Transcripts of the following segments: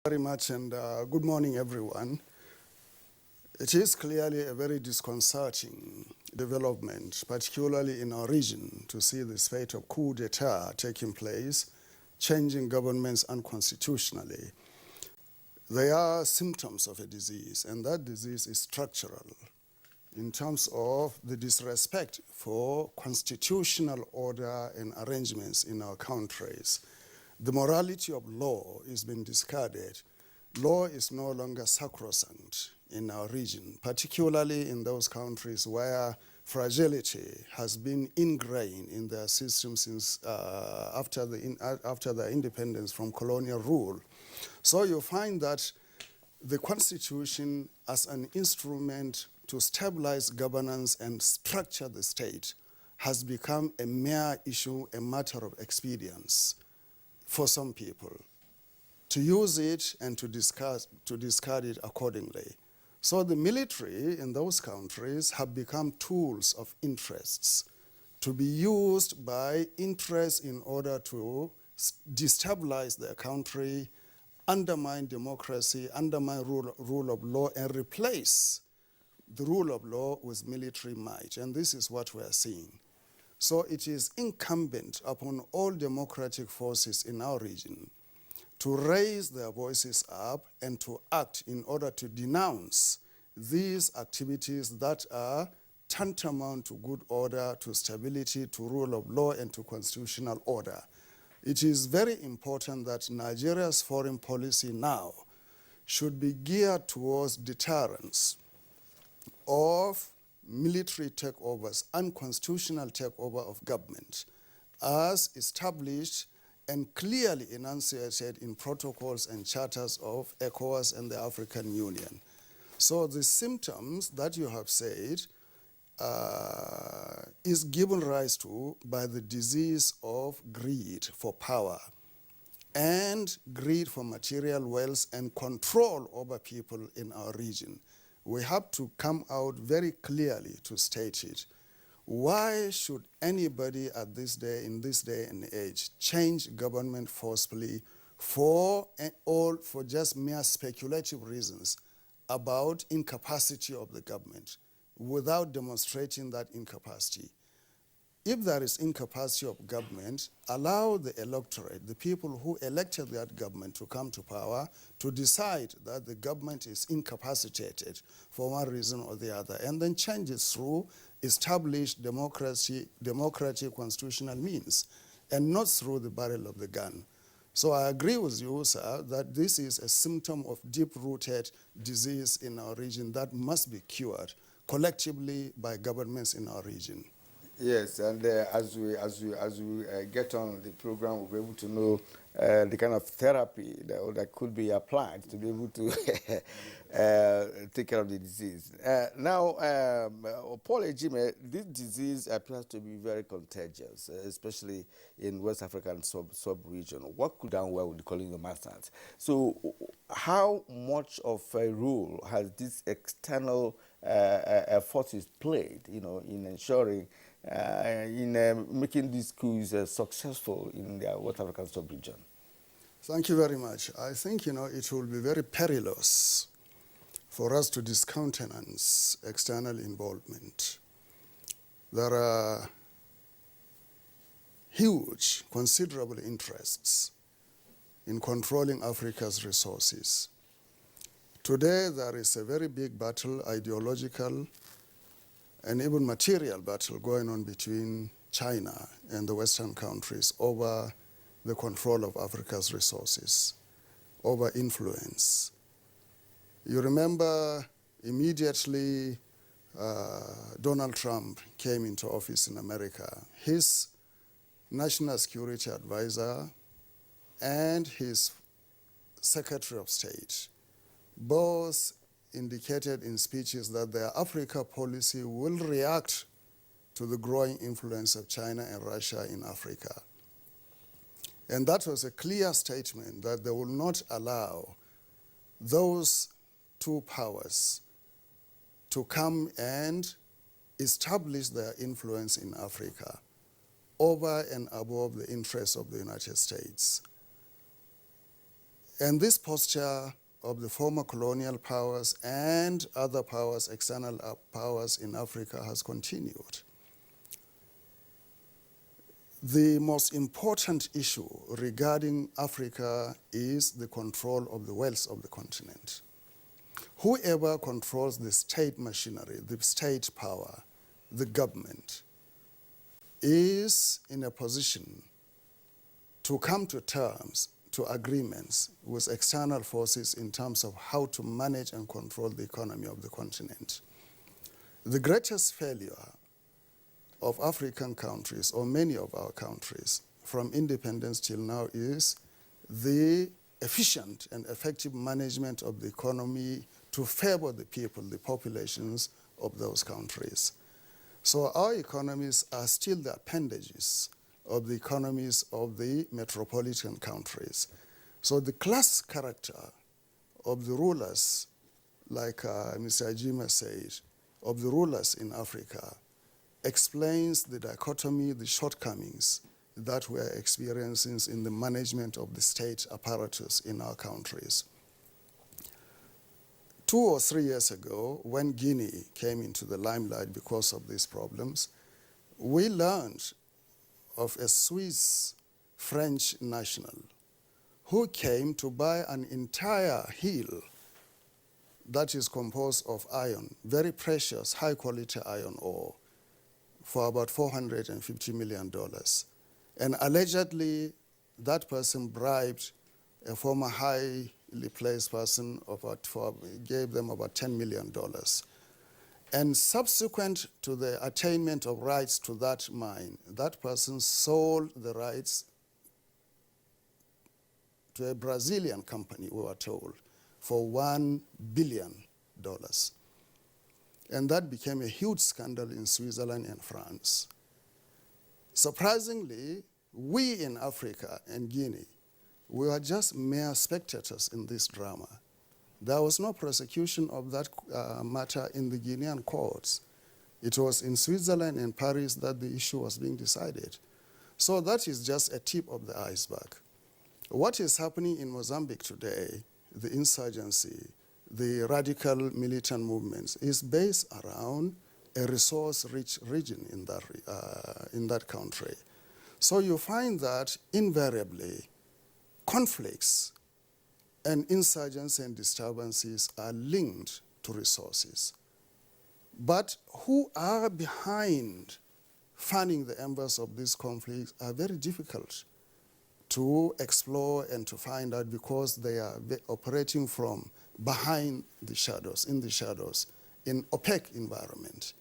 Very much, and good morning, everyone. It is clearly a very disconcerting development, particularly in our region, to see the spate of coup d'etat taking place, changing governments unconstitutionally. They are symptoms of a disease, and that disease is structural in terms of the disrespect for constitutional order and arrangements in our countries. The morality of law is being discarded. Law is no longer sacrosanct in our region, particularly in those countries where fragility has been ingrained in their system since after their independence from colonial rule. So you find that the Constitution as an instrument to stabilize governance and structure the state has become a mere issue, a matter of expedience for some people, to use it and to discard it accordingly. So the military in those countries have become tools of interests to be used by interests in order to destabilize their country, undermine democracy, undermine rule of law, and replace the rule of law with military might. And this is what we are seeing. So it is incumbent upon all democratic forces in our region to raise their voices up and to act in order to denounce these activities that are tantamount to good order, to stability, to rule of law, and to constitutional order. It is very important that Nigeria's foreign policy now should be geared towards deterrence of military takeovers, unconstitutional takeover of government, as established and clearly enunciated in protocols and charters of ECOWAS and the African Union. So the symptoms that you have said is given rise to by the disease of greed for power and greed for material wealth and control over people in our region. We have to come out very clearly to state it. Why should anybody at this day, in this day and age, change government forcefully for just mere speculative reasons about incapacity of the government without demonstrating that incapacity? If there is incapacity of government, allow the electorate, the people who elected that government to come to power, to decide that the government is incapacitated for one reason or the other, and then change it through established democratic constitutional means, and not through the barrel of the gun. So I agree with you, sir, that this is a symptom of deep-rooted disease in our region that must be cured collectively by governments in our region. Yes, and as we get on the program, we'll be able to know the kind of therapy that could be applied to be able to take care of the disease. Now, Paul Ejime, this disease appears to be very contagious, especially in West African sub-region. What could done well with the colonial masters? So, how much of a role has this external forces played, in ensuring in making these coups successful in the West African sub-region? Thank you very much. I think, it will be very perilous for us to discountenance external involvement. There are huge, considerable interests in controlling Africa's resources. Today, there is a very big battle, ideological and even material battle going on between China and the Western countries over the control of Africa's resources, over influence. You remember immediately Donald Trump came into office in America. His national security advisor and his Secretary of State both indicated in speeches that their Africa policy will react to the growing influence of China and Russia in Africa. And that was a clear statement that they will not allow those two powers to come and establish their influence in Africa over and above the interests of the United States. And this posture of the former colonial powers and other powers, external powers in Africa, has continued. The most important issue regarding Africa is the control of the wealth of the continent. Whoever controls the state machinery, the state power, the government, is in a position to come to terms, to agreements with external forces in terms of how to manage and control the economy of the continent. The greatest failure of African countries, or many of our countries, from independence till now, is the efficient and effective management of the economy to favor the people, the populations of those countries. So our economies are still the appendages of the economies of the metropolitan countries. So the class character of the rulers, like Mr. Ajima said, of the rulers in Africa, explains the dichotomy, the shortcomings that we're experiencing in the management of the state apparatus in our countries. 2 or 3 years ago, when Guinea came into the limelight because of these problems, we learned of a Swiss French national who came to buy an entire hill that is composed of iron, very precious, high-quality iron ore, for about $450 million. And allegedly, that person bribed a former highly placed person, gave them about $10 million. And subsequent to the attainment of rights to that mine, that person sold the rights to a Brazilian company, we were told, for $1 billion. And that became a huge scandal in Switzerland and France. Surprisingly, we in Africa and Guinea, we were just mere spectators in this drama. There was no prosecution of that matter in the Guinean courts. It was in Switzerland and Paris that the issue was being decided. So that is just a tip of the iceberg. What is happening in Mozambique today, the insurgency, the radical militant movements, is based around a resource-rich region in that country. So you find that invariably conflicts and insurgency and disturbances are linked to resources. But who are behind fanning the embers of these conflicts are very difficult to explore and to find out, because they are operating from behind the shadows, in opaque environment.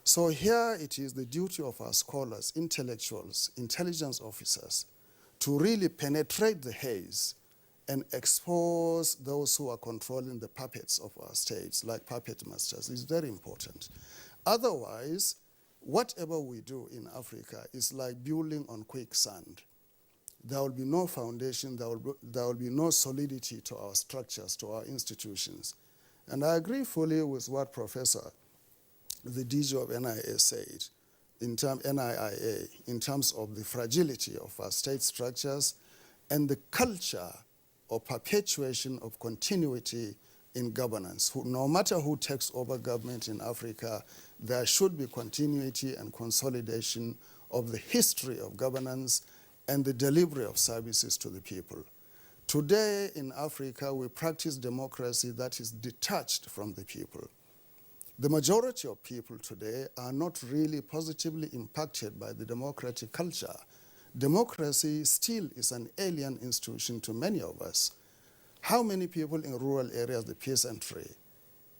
So here it is the duty of our scholars, intellectuals, intelligence officers, to really penetrate the haze and expose those who are controlling the puppets of our states, like puppet masters, is very important. Otherwise, whatever we do in Africa is like building on quicksand. There will be no foundation, there will be no solidity to our structures, to our institutions. And I agree fully with what Professor, the DG of NIA said, NIIA, in terms of the fragility of our state structures and the culture or perpetuation of continuity in governance. No matter who takes over government in Africa, there should be continuity and consolidation of the history of governance and the delivery of services to the people. Today in Africa, we practice democracy that is detached from the people. The majority of people today are not really positively impacted by the democratic culture. Democracy still is an alien institution to many of us. How many people in rural areas, the peasantry,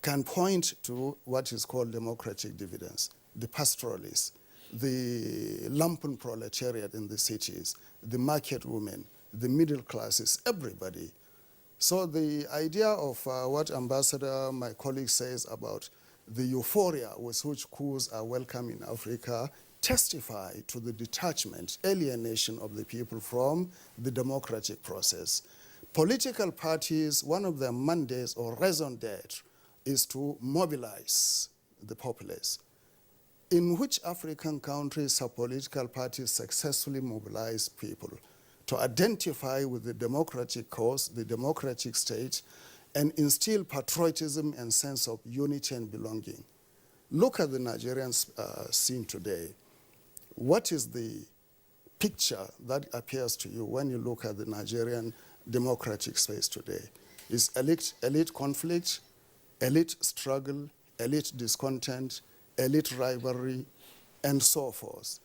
can point to what is called democratic dividends, the pastoralists, the lumpen proletariat in the cities, the market women, the middle classes, everybody. So the idea of what Ambassador, my colleague, says about the euphoria with which coups are welcome in Africa testify to the detachment, alienation of the people from the democratic process. Political parties, one of their mandates or raison d'etre is to mobilize the populace. In which African countries have political parties successfully mobilized people? to identify with the democratic cause, the democratic state, and instill patriotism and sense of unity and belonging. Look at the Nigerian scene today. What is the picture that appears to you when you look at the Nigerian democratic space today? Is elite conflict, elite struggle, elite discontent, elite rivalry, and so forth,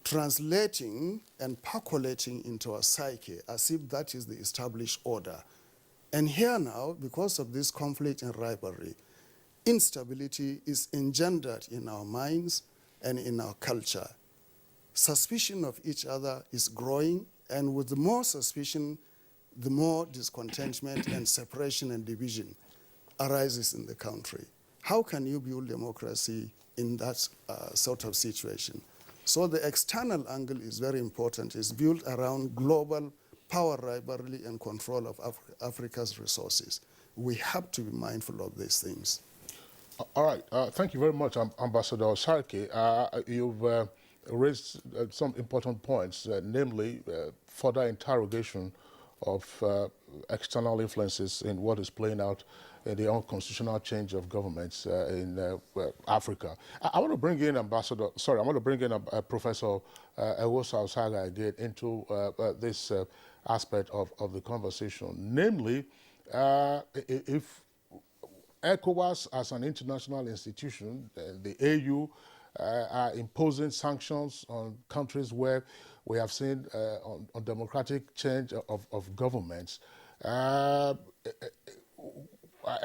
translating and percolating into our psyche as if that is the established order. And here now, because of this conflict and rivalry, instability is engendered in our minds and in our culture. Suspicion of each other is growing, and with the more suspicion, the more discontentment and separation and division arises in the country. How can you build democracy in that sort of situation? So the external angle is very important. It's built around global power rivalry and control of Africa's resources. We have to be mindful of these things. All right. Thank you very much, Ambassador Sarki. You've raised some important points, namely further interrogation of external influences in what is playing out in the unconstitutional change of governments in Africa. I want to bring in Professor Ewosa Osaga again into this aspect of the conversation. Namely, if ECOWAS as an international institution, the AU, are imposing sanctions on countries where we have seen on democratic change of governments.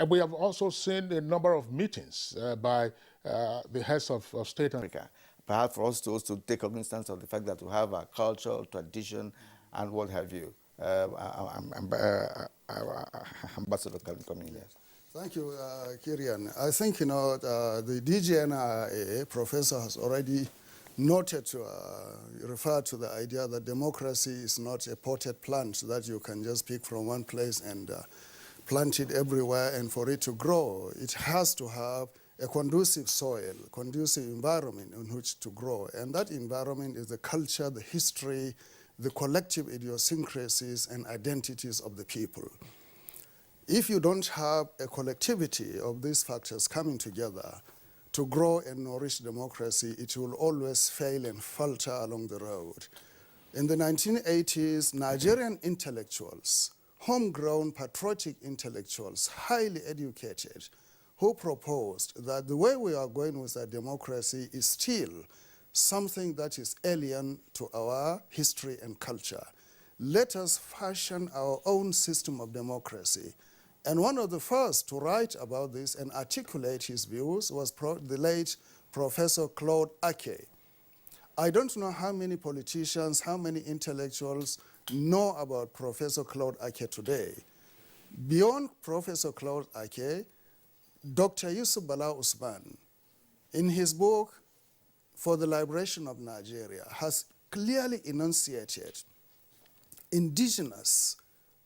We have also seen a number of meetings by the heads of state and Africa. Perhaps for us to also take cognizance of the fact that we have a culture, tradition, and what have you. Ambassador can come in. Yes. Thank you, Kirian. I think, the DGNRA professor has already noted to refer to the idea that democracy is not a potted plant that you can just pick from one place and plant it everywhere and for it to grow. It has to have a conducive soil, conducive environment in which to grow. And that environment is the culture, the history, the collective idiosyncrasies and identities of the people. If you don't have a collectivity of these factors coming together to grow and nourish democracy, it will always fail and falter along the road. In the 1980s, Nigerian intellectuals, homegrown patriotic intellectuals, highly educated, who proposed that the way we are going with our democracy is still something that is alien to our history and culture. Let us fashion our own system of democracy. And one of the first to write about this and articulate his views was the late Professor Claude Ake. I don't know how many politicians, how many intellectuals know about Professor Claude Ake today. Beyond Professor Claude Ake, Dr. Yusuf Bala Usman, in his book, For the Liberation of Nigeria, has clearly enunciated indigenous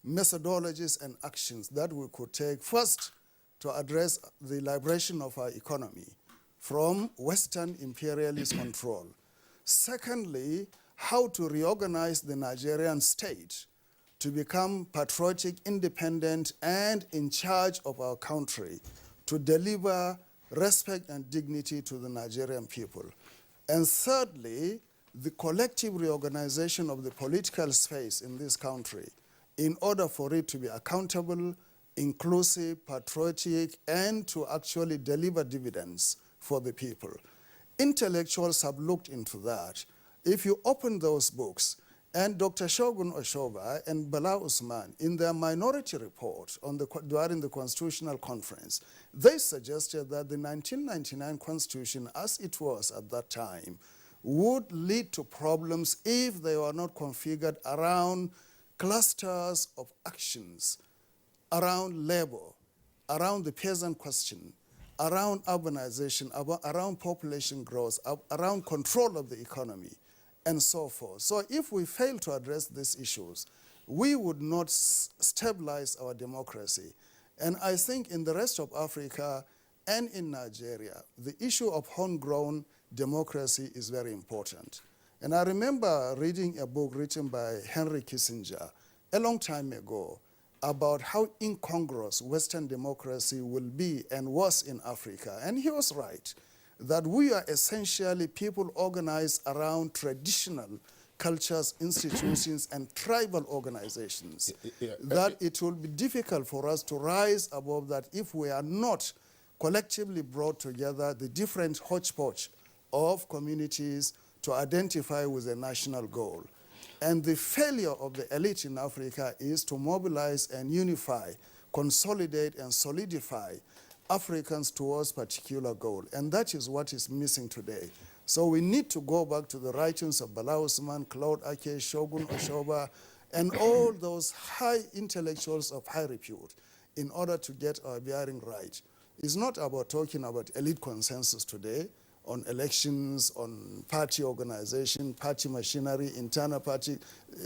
methodologies and actions that we could take first to address the liberation of our economy from Western imperialist control. Secondly, how to reorganize the Nigerian state to become patriotic, independent, and in charge of our country to deliver respect and dignity to the Nigerian people. And thirdly, the collective reorganization of the political space in this country in order for it to be accountable, inclusive, patriotic, and to actually deliver dividends for the people. Intellectuals have looked into that. If you open those books, and Dr. Shogun Oshoba and Bala Usman, in their minority report during the Constitutional Conference, they suggested that the 1999 Constitution, as it was at that time, would lead to problems if they were not configured around clusters of actions, around labor, around the peasant question, around urbanization, around population growth, around control of the economy, and so forth. So if we fail to address these issues, we would not stabilize our democracy. And I think in the rest of Africa and in Nigeria, the issue of homegrown democracy is very important. And I remember reading a book written by Henry Kissinger a long time ago about how incongruous Western democracy will be and was in Africa. And he was right, that we are essentially people organized around traditional cultures, institutions, and tribal organizations, that it will be difficult for us to rise above that if we are not collectively brought together, the different hodgepodge of communities, to identify with a national goal. And the failure of the elite in Africa is to mobilize and unify, consolidate and solidify Africans towards particular goal. And that is what is missing today. So we need to go back to the writings of Bala Usman, Claude Ake, Shogun Oshoba, and all those high intellectuals of high repute in order to get our bearing right. It's not about talking about elite consensus today on elections, on party organization, party machinery, internal party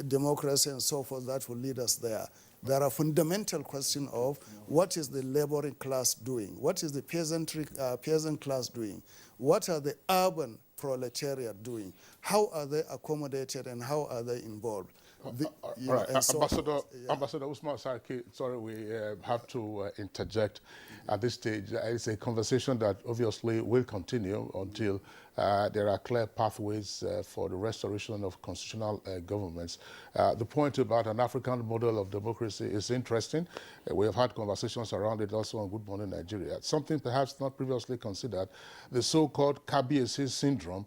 democracy, and so forth that will lead us there. There are fundamental questions of what is the laboring class doing? What is the peasant class doing? What are the urban proletariat doing? How are they accommodated and how are they involved? All right, Ambassador Uthman Sarki, sorry, we have to interject at this stage. It's a conversation that obviously will continue until there are clear pathways for the restoration of constitutional governments. The point about an African model of democracy is interesting. We have had conversations around it also on Good Morning Nigeria. Something perhaps not previously considered, the so-called Kabiesi syndrome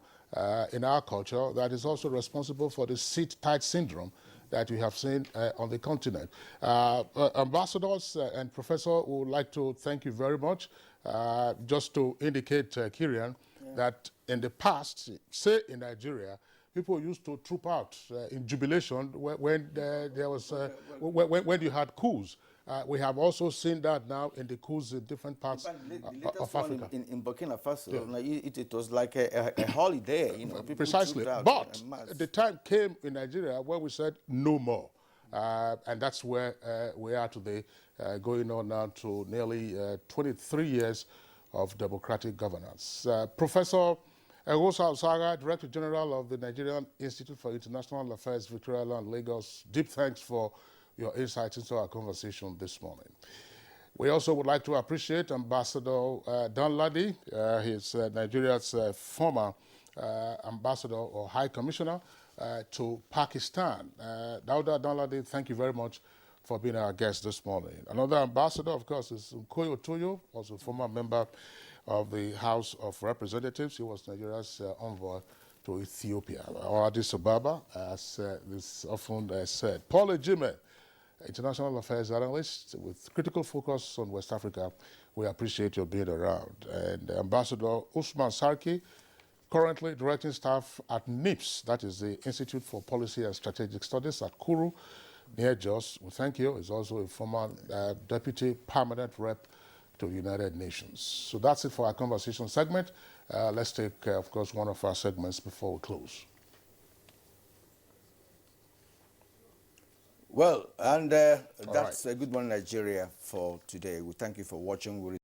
in our culture that is also responsible for the sit-tight syndrome that we have seen on the continent. Ambassadors and Professor, we would like to thank you very much. Just to indicate, Kirian, that in the past, say in Nigeria, people used to troop out in jubilation when there was when you had coups. We have also seen that now in the coups in different parts of Africa. In Burkina Faso, it was like a holiday, you know. People Precisely, trooped out but the time came in Nigeria where we said no more. And that's where we are today, going on now to nearly 23 years of democratic governance. Professor Egosa Osaga, Director General of the Nigerian Institute for International Affairs, Victoria Land, Lagos, deep thanks for your insights into our conversation this morning. We also would like to appreciate Ambassador Danladi. He's Nigeria's former ambassador or high commissioner to Pakistan. Dauda Danladi, thank you very much for being our guest this morning. Another ambassador, of course, is Nkoyo Otoyo, also a former member of the House of Representatives. He was Nigeria's envoy to Ethiopia, or Addis Ababa, as is often said. Paul Ejime, international affairs analyst with critical focus on West Africa. We appreciate your being around. And Ambassador Uthman Sarki, currently directing staff at NIPS, that is the Institute for Policy and Strategic Studies at Kuru, near Jos. We thank you. He's also a former deputy permanent rep to the United Nations. So that's it for our conversation segment. Let's take, of course, one of our segments before we close. Well, and that's Good Morning Nigeria for today. We thank you for watching.